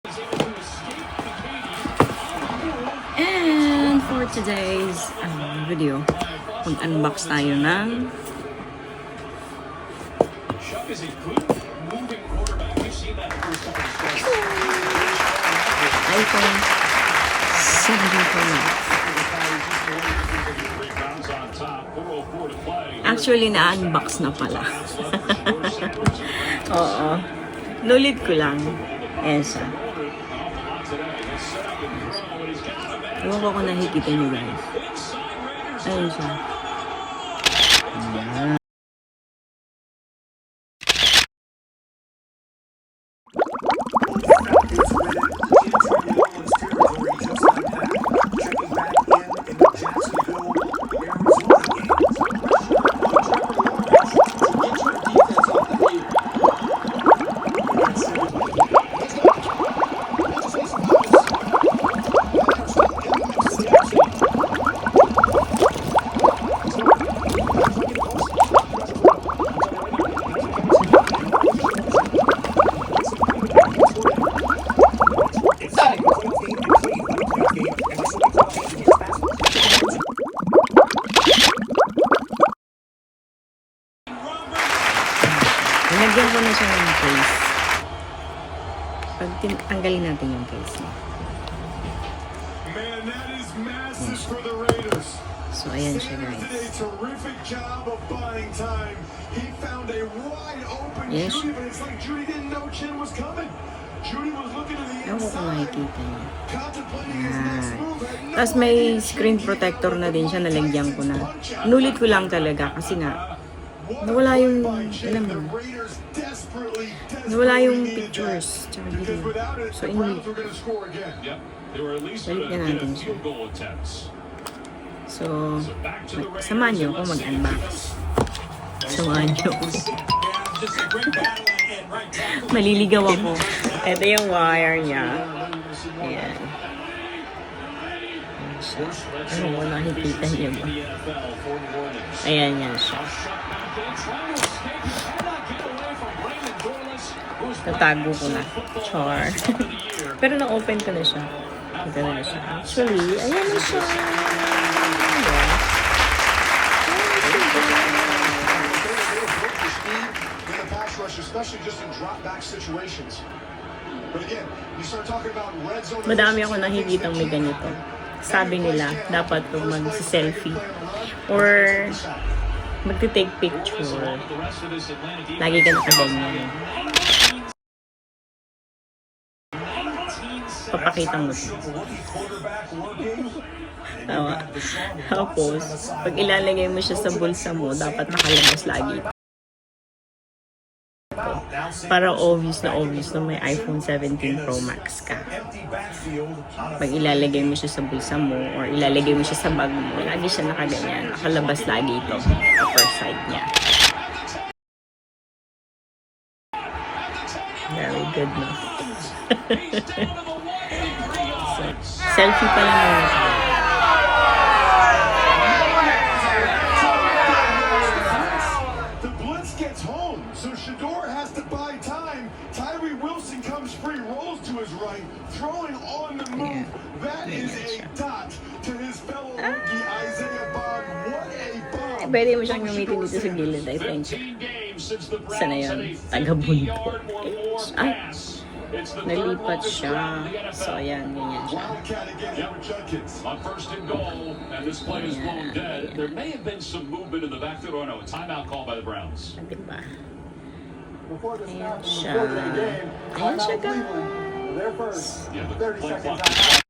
And for today's video, mag-unbox tayo ng iPhone 17 Pro Max. Actually, na-unbox na pala. Oo. Nulit ko lang. Ayan siya. Ewan ko kung nakikita nyo guys. Ayan siya. Ayan. Nilagyan ko na siya ng case. Pag tanggalin natin yung case niya. So, ayan siya guys. Yes. Ewan ko kung makikita niya. Ayan. Tapos may screen protector na din siya. Nalagyan ko na. Nulit ko lang talaga kasi nga nawala yung, alam mo, nawala yung pictures tsaka video. So, inulit. Balik na natin siya. So, samahan niyo ako mag-unbox. Samahan niyo ako. Maliligaw ako. Ito yung wire niya. Ayan. Ano mo, nakikita niyo ba? Ayan yan siya. Tatago ko na. Char. Pero na-open ko na siya. Ito na siya. Actually, ayan na siya. Madami ako nakikitang may ganito. Sabi nila, dapat kung mag-selfie or magti-take picture, lagi ka nakaganyan. Papakita mo siya. Tawa. Tapos, pag ilalagay mo siya sa bulsa mo, dapat nakalabas lagi. Para obvious na may iPhone 17 Pro Max ka. Pag ilalagay mo siya sa bulsa mo or ilalagay mo siya sa bag mo, lagi siya nakaganyan. Nakalabas lagi ito. Upper side niya. Very good, no? So, selfie pa lang muna siya. Throwing on the move. That is a dot to his fellow rookie Isaiah Bond. What a bomb. Pwede mo siyang gamitin dito sa gilid, I think. Sana yun? Taga-bunto. Ay! Nalipat siya. So, ayan, ganyan siya. On first and goal, and this play is long dead. There may have been some movement in the backfield. Or no, a timeout call by the Browns. Diba? Ayan siya. Ayan siya, guys. Yeah, the play clock is